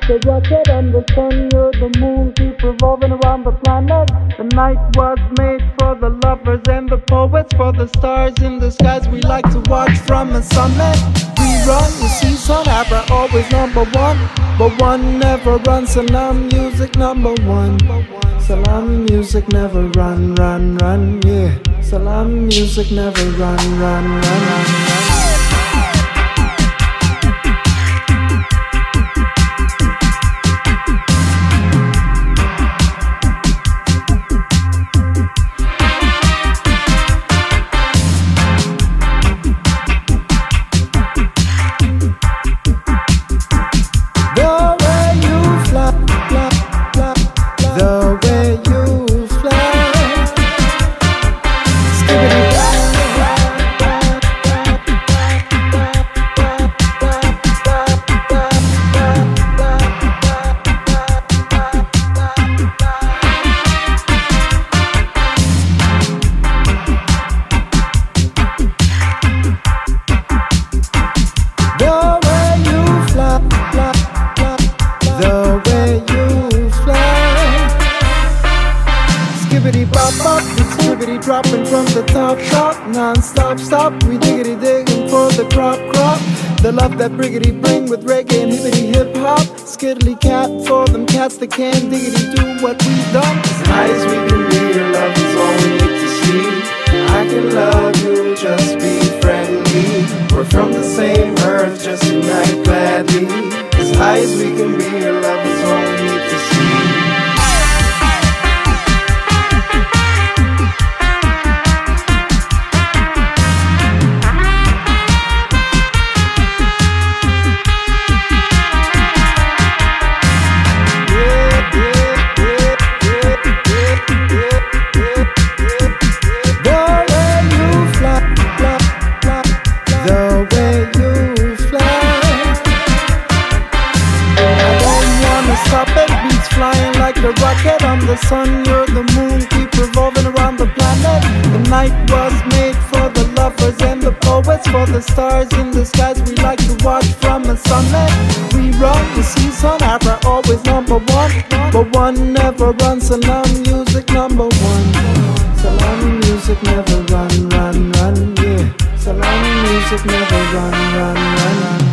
The rocket and the sun, you're the moon, keep revolving around the planet. The night was made for the lovers and the poets, for the stars in the skies we like to watch from a summit. We run, you see Sun Abra always number one, but one never runs. Salam music number one. Salam music never run, run, run, yeah. Salam music never run, run, run, run, run. Dropping from the top, non-stop, stop. We diggity digging for the crop. The love that Briggity bring with reggae and hippity hip hop. Skiddly cat for them cats that can't diggity do what we've done. As high as we can be, your love is all we need to see. I can love you, just be friendly. We're from the same earth, just unite gladly. As high as we can be, your love is all we need to see. The rocket on the sun, you're the moon, keep revolving around the planet. The night was made for the lovers and the poets, for the stars in the skies we like to watch from a summit. We run, you see Sun Abra always number one, but one never runs. Salam music number one. Salam music never run, run, run, yeah. Salam music never run, run, run, run.